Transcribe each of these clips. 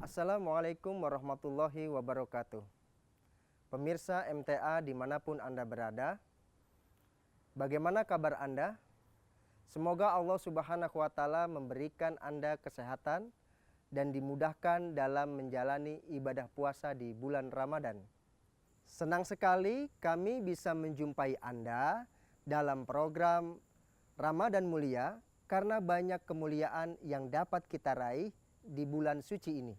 Assalamualaikum warahmatullahi wabarakatuh. Pemirsa MTA dimanapun Anda berada, bagaimana kabar Anda? Semoga Allah Subhanahu wa Ta'ala memberikan Anda kesehatan dan dimudahkan dalam menjalani ibadah puasa di bulan Ramadan. Senang sekali kami bisa menjumpai Anda dalam program Ramadan Mulia karena banyak kemuliaan yang dapat kita raih di bulan suci ini.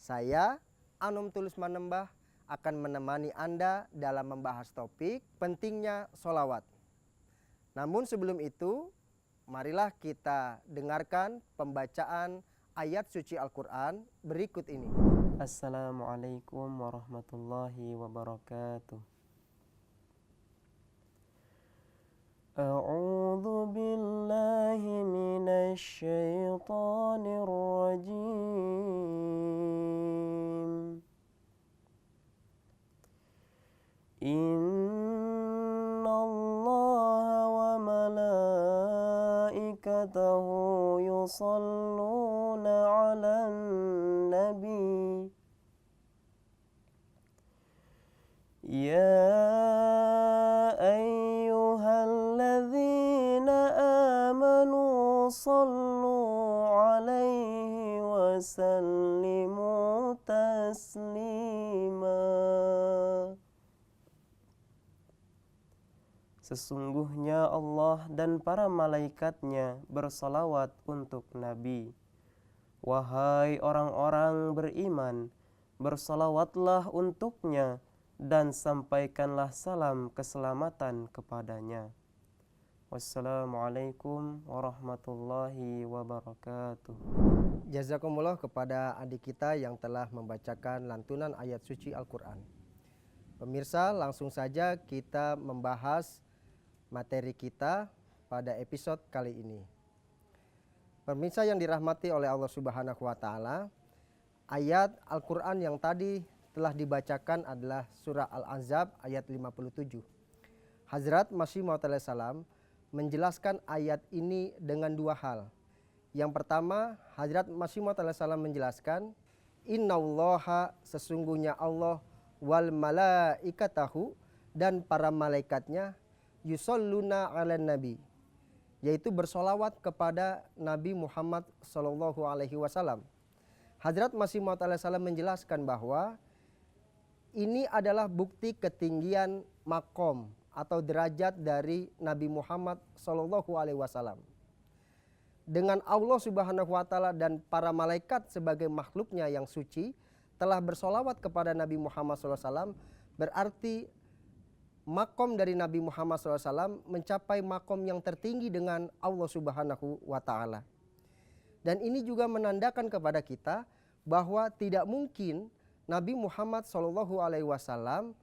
Saya, Anum Tulus Manembah, akan menemani Anda dalam membahas topik pentingnya sholawat. Namun sebelum itu, marilah kita dengarkan pembacaan ayat suci Al-Quran berikut ini. Assalamualaikum warahmatullahi wabarakatuh. A'udzu billahi minasy syaithanir rajim. Innallaha wa malaikatahu yusholluna 'alan nabi. Ya sallu alaihi wa sallimu taslima. Sesungguhnya Allah dan para malaikatnya bersalawat untuk Nabi. Wahai orang-orang beriman, bersalawatlah untuknya dan sampaikanlah salam keselamatan kepadanya. Wassalamualaikum warahmatullahi wabarakatuh. Jazakumullah kepada adik kita yang telah membacakan lantunan ayat suci Al-Quran. Pemirsa, langsung saja kita membahas materi kita pada episode kali ini. Pemirsa yang dirahmati oleh Allah Subhanahu wa Ta'ala, ayat Al-Quran yang tadi telah dibacakan adalah surah Al-Ahzab ayat 57. Hazrat Masih Maud salam menjelaskan ayat ini dengan dua hal. Yang pertama, Hazrat Masih Maud salam menjelaskan, Innallaha, sesungguhnya Allah, wal malaikatahu, dan para malaikatnya, yusholluna 'alan nabi, yaitu bersolawat kepada Nabi Muhammad SAW. Hazrat Masih Maud salam menjelaskan bahwa ini adalah bukti ketinggian makom atau derajat dari Nabi Muhammad SAW. Dengan Allah Subhanahu wa Ta'ala dan para malaikat sebagai makhluknya yang suci telah bersolawat kepada Nabi Muhammad SAW, berarti makom dari Nabi Muhammad SAW mencapai makom yang tertinggi dengan Allah Subhanahu wa Ta'ala. Dan ini juga menandakan kepada kita bahwa tidak mungkin Nabi Muhammad SAW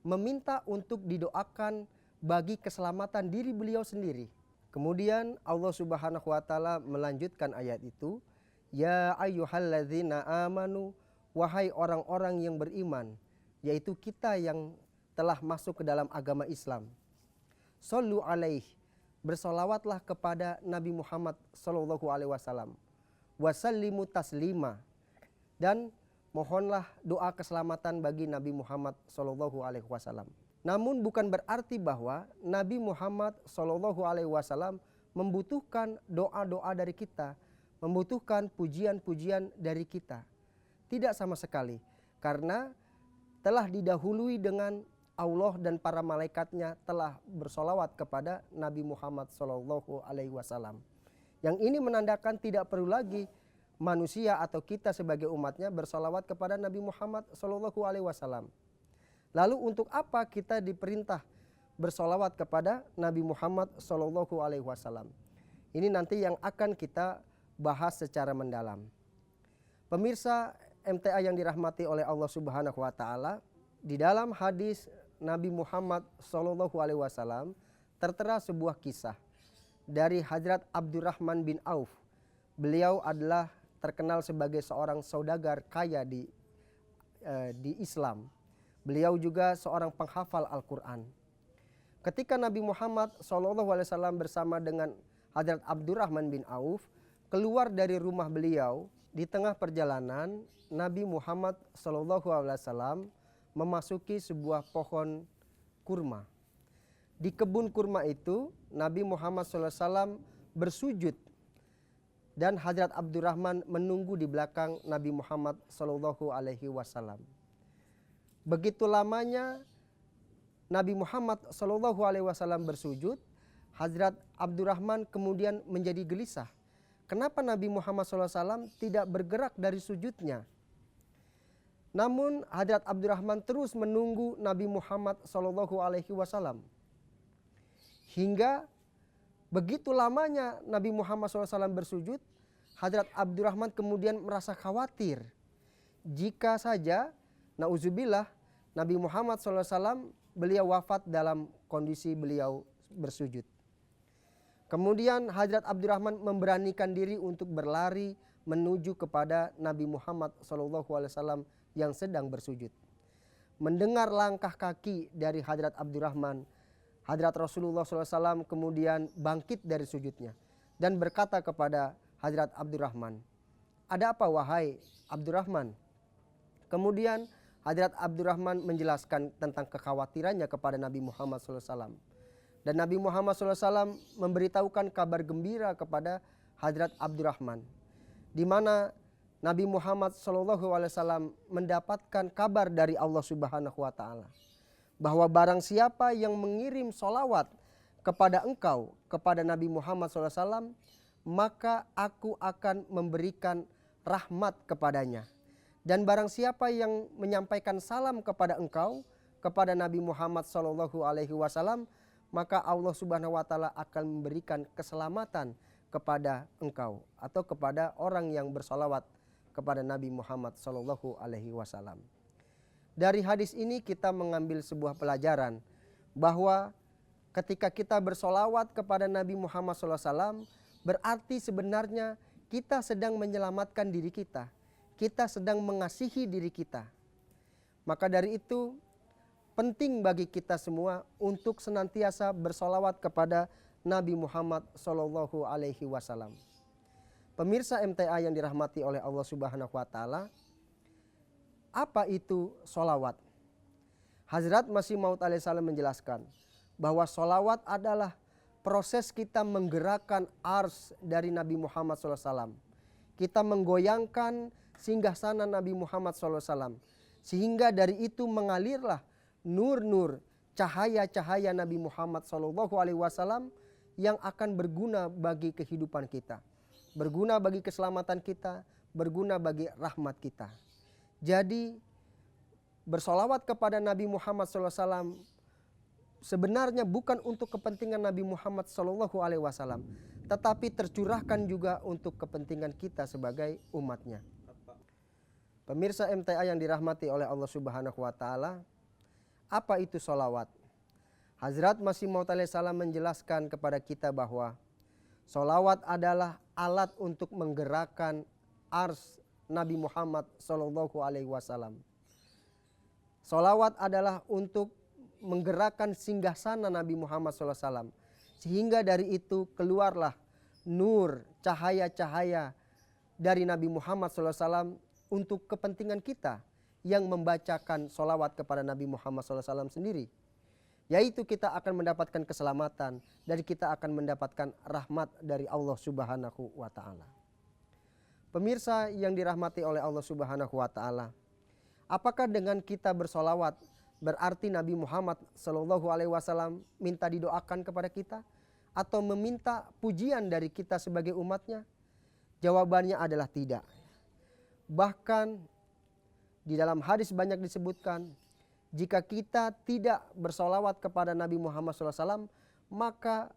meminta untuk didoakan bagi keselamatan diri beliau sendiri. Kemudian Allah Subhanahu wa Ta'ala melanjutkan ayat itu, Ya ayyuhalladzina amanu, wahai orang-orang yang beriman, yaitu kita yang telah masuk ke dalam agama Islam. Shollu alaih, bersolawatlah kepada Nabi Muhammad SAW. Wasallimu taslima, dan mohonlah doa keselamatan bagi Nabi Muhammad SAW. Namun bukan berarti bahwa Nabi Muhammad SAW membutuhkan doa-doa dari kita, membutuhkan pujian-pujian dari kita. Tidak sama sekali, karena telah didahului dengan Allah dan para malaikatnya telah bersolawat kepada Nabi Muhammad SAW. Yang ini menandakan tidak perlu lagi manusia atau kita sebagai umatnya bersolawat kepada Nabi Muhammad SAW. Lalu untuk apa kita diperintah bersolawat kepada Nabi Muhammad SAW? Ini nanti yang akan kita bahas secara mendalam. Pemirsa MTA yang dirahmati oleh Allah Subhanahu wa Ta'ala, di dalam hadis Nabi Muhammad SAW tertera sebuah kisah dari Hazrat Abdurrahman bin Auf. Beliau adalah terkenal sebagai seorang saudagar kaya di Islam. Beliau juga seorang penghafal Al-Quran. Ketika Nabi Muhammad SAW bersama dengan Hazrat Abdurrahman bin Auf keluar dari rumah beliau di tengah perjalanan Nabi Muhammad SAW memasuki sebuah pohon kurma. Di kebun kurma itu Nabi Muhammad SAW bersujud dan Hadrat Abdurrahman menunggu di belakang Nabi Muhammad SAW. Begitu lamanya Nabi Muhammad SAW bersujud, Hadrat Abdurrahman kemudian menjadi gelisah. Kenapa Nabi Muhammad SAW tidak bergerak dari sujudnya? Namun Hadrat Abdurrahman terus menunggu Nabi Muhammad SAW. Hingga begitu lamanya Nabi Muhammad SAW bersujud, Hadrat Abdurrahman kemudian merasa khawatir. Jika saja, na'udzubillah, Nabi Muhammad SAW beliau wafat dalam kondisi beliau bersujud. Kemudian Hadrat Abdurrahman memberanikan diri untuk berlari menuju kepada Nabi Muhammad SAW yang sedang bersujud. Mendengar langkah kaki dari Hadrat Abdurrahman, Hadrat Rasulullah SAW kemudian bangkit dari sujudnya dan berkata kepada Hadrat Abdurrahman, "Ada apa wahai Abdurrahman?" Kemudian Hadrat Abdurrahman menjelaskan tentang kekhawatirannya kepada Nabi Muhammad SAW. Dan Nabi Muhammad SAW memberitahukan kabar gembira kepada Hadrat Abdurrahman, di mana Nabi Muhammad SAW mendapatkan kabar dari Allah Subhanahu wa Ta'ala, bahwa barang siapa yang mengirim solawat kepada engkau, kepada Nabi Muhammad SAW, maka aku akan memberikan rahmat kepadanya. Dan barang siapa yang menyampaikan salam kepada engkau, kepada Nabi Muhammad SAW, maka Allah Subhanahu wa Ta'ala akan memberikan keselamatan kepada engkau atau kepada orang yang bersolawat kepada Nabi Muhammad SAW. Dari hadis ini kita mengambil sebuah pelajaran bahwa ketika kita bersolawat kepada Nabi Muhammad SAW, berarti sebenarnya kita sedang menyelamatkan diri kita. Kita sedang mengasihi diri kita. Maka dari itu penting bagi kita semua untuk senantiasa bersolawat kepada Nabi Muhammad SAW. Pemirsa MTA yang dirahmati oleh Allah Subhanahu wa Ta'ala, apa itu solawat? Hazrat Masih Maud alaihissalam menjelaskan bahwa solawat adalah proses kita menggerakkan ars dari Nabi Muhammad SAW. Kita menggoyangkan singgasana Nabi Muhammad SAW, sehingga dari itu mengalirlah nur-nur, cahaya-cahaya Nabi Muhammad SAW yang akan berguna bagi kehidupan kita, berguna bagi keselamatan kita, berguna bagi rahmat kita. Jadi bersolawat kepada Nabi Muhammad SAW sebenarnya bukan untuk kepentingan Nabi Muhammad SAW, tetapi tercurahkan juga untuk kepentingan kita sebagai umatnya. Pemirsa MTA yang dirahmati oleh Allah Subhanahu wa Ta'ala, apa itu solawat? Hazrat Masih Maud alaihissalam menjelaskan kepada kita bahwa solawat adalah alat untuk menggerakkan ars Nabi Muhammad SAW. Solawat adalah untuk menggerakkan singgasana Nabi Muhammad SAW, sehingga dari itu keluarlah nur, cahaya-cahaya dari Nabi Muhammad SAW untuk kepentingan kita yang membacakan solawat kepada Nabi Muhammad SAW sendiri, yaitu kita akan mendapatkan keselamatan dan kita akan mendapatkan rahmat dari Allah Subhanahu wa Ta'ala. Pemirsa yang dirahmati oleh Allah Subhanahu wa Ta'ala, apakah dengan kita bersolawat berarti Nabi Muhammad SAW minta didoakan kepada kita atau meminta pujian dari kita sebagai umatnya? Jawabannya adalah tidak. Bahkan di dalam hadis banyak disebutkan, jika kita tidak bersolawat kepada Nabi Muhammad SAW, maka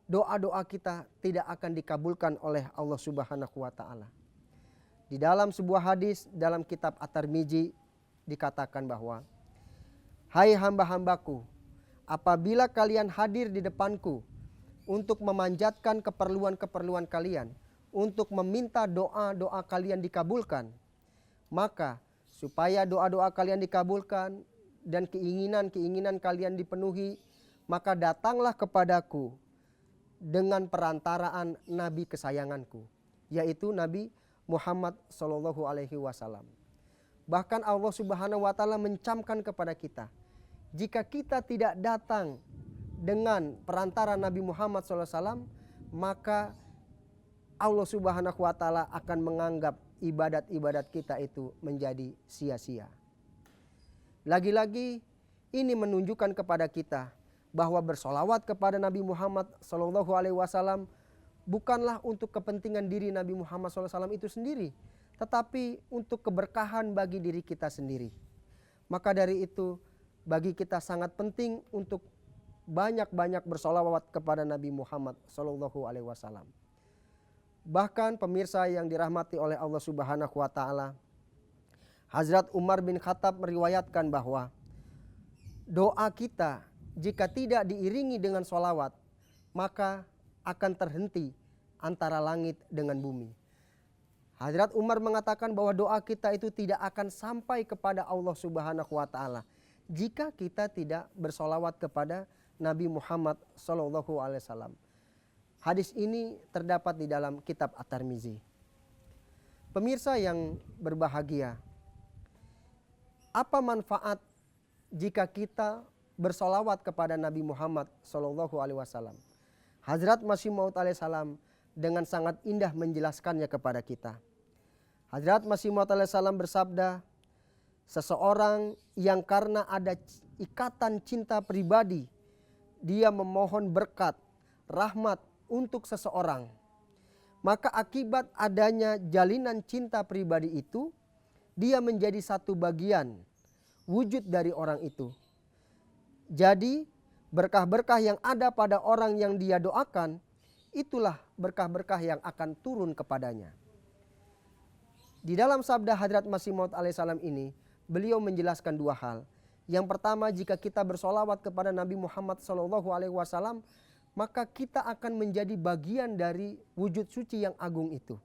doa-doa kita tidak akan dikabulkan oleh Allah Subhanahu wa Ta'ala. Di dalam sebuah hadis dalam kitab At-Tirmidzi dikatakan bahwa, "Hai hamba-hambaku, apabila kalian hadir di depanku untuk memanjatkan keperluan-keperluan kalian, untuk meminta doa-doa kalian dikabulkan, maka supaya doa-doa kalian dikabulkan dan keinginan-keinginan kalian dipenuhi, maka datanglah kepadaku dengan perantaraan Nabi kesayanganku, yaitu Nabi Muhammad Shallallahu Alaihi Wasallam. Bahkan Allah Subhanahu Wa Taala mencamkan kepada kita, jika kita tidak datang dengan perantara Nabi Muhammad SAW, maka Allah Subhanahu Wa Taala akan menganggap ibadat-ibadat kita itu menjadi sia-sia. Lagi-lagi ini menunjukkan kepada kita bahwa bersolawat kepada Nabi Muhammad SAW bukanlah untuk kepentingan diri Nabi Muhammad SAW itu sendiri, tetapi untuk keberkahan bagi diri kita sendiri. Maka dari itu bagi kita sangat penting untuk banyak-banyak bersolawat kepada Nabi Muhammad SAW. Bahkan pemirsa yang dirahmati oleh Allah Subhanahu Wa Taala, Hazrat Umar bin Khattab meriwayatkan bahwa doa kita jika tidak diiringi dengan solawat, maka akan terhenti antara langit dengan bumi. Hazrat Umar mengatakan bahwa doa kita itu tidak akan sampai kepada Allah Subhanahu Wa Taala jika kita tidak bersolawat kepada Nabi Muhammad SAW. Hadis ini terdapat di dalam kitab At-Tirmizi. Pemirsa yang berbahagia, apa manfaat jika kita bersolawat kepada Nabi Muhammad SAW? Hazrat Masih Maud alaihissalam dengan sangat indah menjelaskannya kepada kita. Hazrat Masih Maud alaihissalam bersabda, seseorang yang karena ada ikatan cinta pribadi, dia memohon berkat, rahmat untuk seseorang, maka akibat adanya jalinan cinta pribadi itu, dia menjadi satu bagian wujud dari orang itu. Jadi berkah-berkah yang ada pada orang yang dia doakan, itulah berkah-berkah yang akan turun kepadanya. Di dalam sabda Hadrat Masih Maud alaihissalam ini, beliau menjelaskan dua hal. Yang pertama, jika kita bersolawat kepada Nabi Muhammad SAW, maka kita akan menjadi bagian dari wujud suci yang agung itu.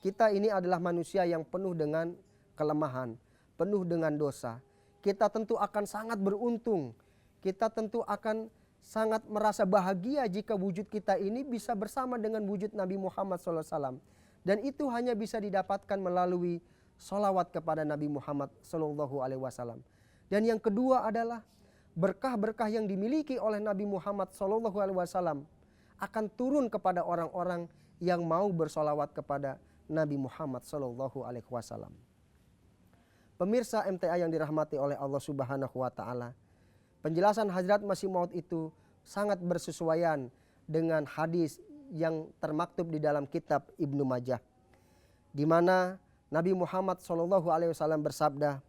Kita ini adalah manusia yang penuh dengan kelemahan, penuh dengan dosa. Kita tentu akan sangat beruntung, kita tentu akan sangat merasa bahagia jika wujud kita ini bisa bersama dengan wujud Nabi Muhammad SAW. Dan itu hanya bisa didapatkan melalui solawat kepada Nabi Muhammad SAW. Dan yang kedua adalah berkah-berkah yang dimiliki oleh Nabi Muhammad SAW akan turun kepada orang-orang yang mau bersolawat kepada Nabi Muhammad SAW. Pemirsa MTA yang dirahmati oleh Allah Subhanahu Wa Taala, penjelasan Hazrat Masih Maud itu sangat bersesuaian dengan hadis yang termaktub di dalam kitab Ibnu Majah, di mana Nabi Muhammad SAW bersabda,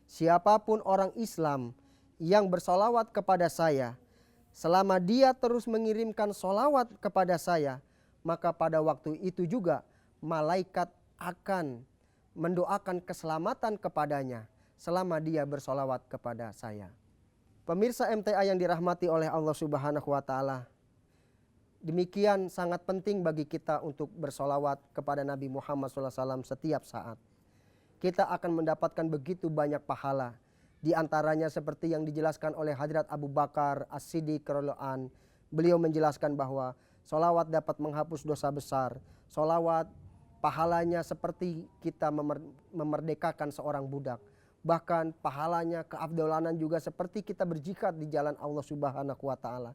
siapapun orang Islam yang bersolawat kepada saya, selama dia terus mengirimkan solawat kepada saya, maka pada waktu itu juga malaikat akan mendoakan keselamatan kepadanya selama dia bersolawat kepada saya. Pemirsa MTA yang dirahmati oleh Allah Subhanahu Wa Taala, demikian sangat penting bagi kita untuk bersolawat kepada Nabi Muhammad SAW setiap saat. Kita akan mendapatkan begitu banyak pahala. Di antaranya seperti yang dijelaskan oleh Hadrat Abu Bakar As-Siddiq radhiyallahu an. Beliau menjelaskan bahwa solawat dapat menghapus dosa besar. Solawat pahalanya seperti kita memerdekakan seorang budak. Bahkan pahalanya keafdolanan juga seperti kita berjihad di jalan Allah Subhanahu Wa Taala.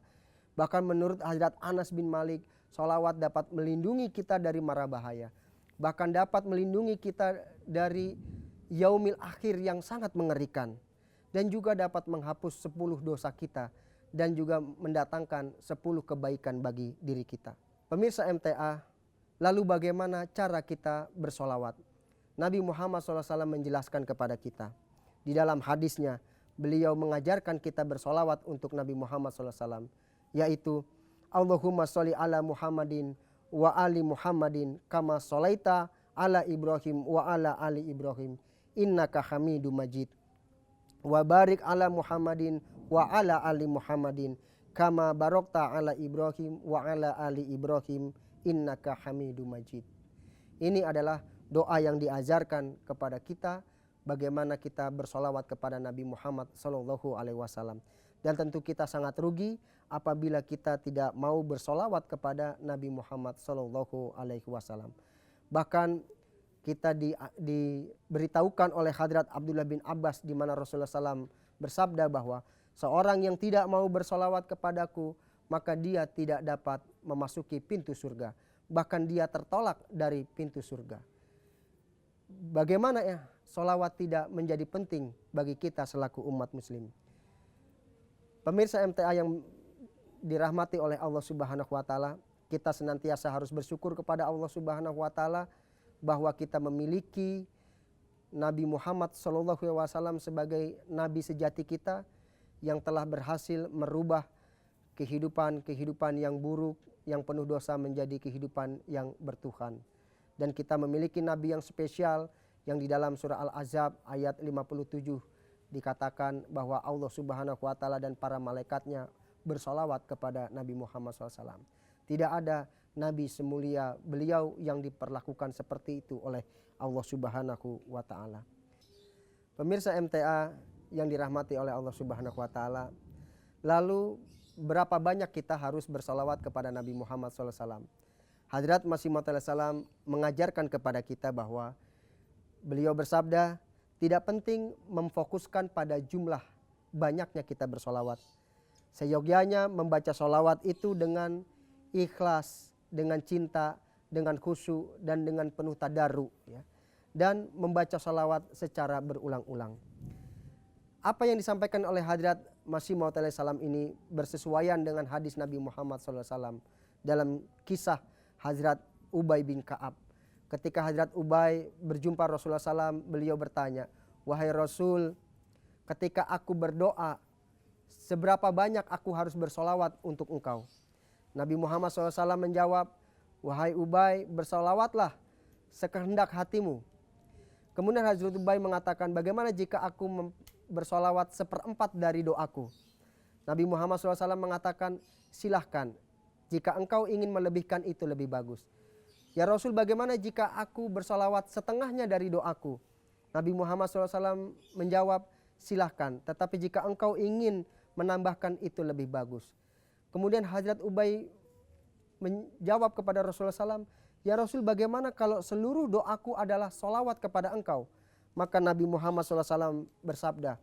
Bahkan menurut Hadrat Anas bin Malik, solawat dapat melindungi kita dari mara bahaya. Bahkan dapat melindungi kita dari yaumil akhir yang sangat mengerikan. Dan juga dapat menghapus 10 dosa kita. Dan juga mendatangkan 10 kebaikan bagi diri kita. Pemirsa MTA, lalu bagaimana cara kita bersolawat? Nabi Muhammad SAW menjelaskan kepada kita. Di dalam hadisnya, beliau mengajarkan kita bersolawat untuk Nabi Muhammad SAW. Yaitu, Allahumma sholli ala Muhammadin wa ali Muhammadin kama sholaita ala Ibrahim wa ala ali Ibrahim innaka hamidum majid. Wa barik ala Muhammadin wa ala ali Muhammadin kama barokta ala Ibrahim wa ala ali Ibrahim innaka hamidum majid. Ini adalah doa yang diajarkan kepada kita bagaimana kita bersolawat kepada Nabi Muhammad SAW. Dan tentu kita sangat rugi apabila kita tidak mau bersolawat kepada Nabi Muhammad SAW. Bahkan kita diberitahukan oleh Hadrat Abdullah bin Abbas di mana Rasulullah SAW bersabda bahwa seorang yang tidak mau bersolawat kepadaku maka dia tidak dapat memasuki pintu surga. Bahkan dia tertolak dari pintu surga. Bagaimana ya solawat tidak menjadi penting bagi kita selaku umat muslim? Pemirsa MTA yang dirahmati oleh Allah Subhanahu wa taala, kita senantiasa harus bersyukur kepada Allah Subhanahu wa taala bahwa kita memiliki Nabi Muhammad SAW sebagai nabi sejati kita yang telah berhasil merubah kehidupan yang buruk, yang penuh dosa menjadi kehidupan yang bertuhan. Dan kita memiliki nabi yang spesial yang di dalam surah Al-Ahzab ayat 57 dikatakan bahwa Allah Subhanahu wa taala dan para malaikatnya bersolawat kepada Nabi Muhammad SAW. Tidak ada nabi semulia beliau yang diperlakukan seperti itu oleh Allah Subhanahu wa taala. Pemirsa MTA yang dirahmati oleh Allah Subhanahu wa taala, lalu berapa banyak kita harus bersolawat kepada Nabi Muhammad SAW? Hadrat Masih Maud salam mengajarkan kepada kita bahwa beliau bersabda, tidak penting memfokuskan pada jumlah banyaknya kita bersolawat. Seyogyanya membaca solawat itu dengan ikhlas, dengan cinta, dengan khusyuk, dan dengan penuh tadarru, ya. Dan membaca solawat secara berulang-ulang. Apa yang disampaikan oleh Hadrat Masih Maud salam ini bersesuaian dengan hadis Nabi Muhammad SAW dalam kisah Hadrat Ubay bin Ka'ab. Ketika Hadrat Ubay berjumpa Rasulullah SAW, beliau bertanya, "Wahai Rasul, ketika aku berdoa, seberapa banyak aku harus bersolawat untuk engkau?" Nabi Muhammad SAW menjawab, "Wahai Ubay, bersolawatlah sekehendak hatimu." Kemudian Hadrat Ubay mengatakan, "Bagaimana jika aku bersolawat 1/4 dari doaku?" Nabi Muhammad SAW mengatakan, "Silahkan, jika engkau ingin melebihkan itu lebih bagus." "Ya Rasul, bagaimana jika aku bersolawat setengahnya dari doaku?" Nabi Muhammad SAW menjawab, "Silahkan, tetapi jika engkau ingin menambahkan itu lebih bagus." Kemudian Hadrat Ubay menjawab kepada Rasulullah SAW, "Ya Rasul, bagaimana kalau seluruh doaku adalah solawat kepada engkau?" Maka Nabi Muhammad SAW bersabda,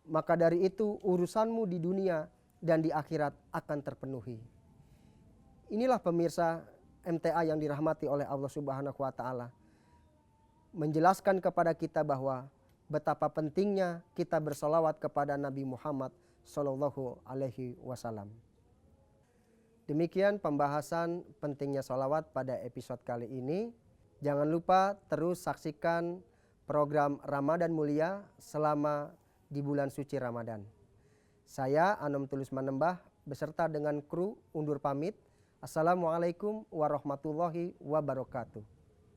"Maka dari itu urusanmu di dunia dan di akhirat akan terpenuhi." Inilah pemirsa MTA yang dirahmati oleh Allah Subhanahu wa taala, menjelaskan kepada kita bahwa betapa pentingnya kita bersolawat kepada Nabi Muhammad Sallallahu Alaihi Wasallam. Demikian pembahasan pentingnya solawat pada episode kali ini. Jangan lupa terus saksikan program Ramadan Mulia selama di bulan suci Ramadan. Saya Anom Tulus Manembah beserta dengan kru undur pamit. Assalamualaikum warahmatullahi wabarakatuh.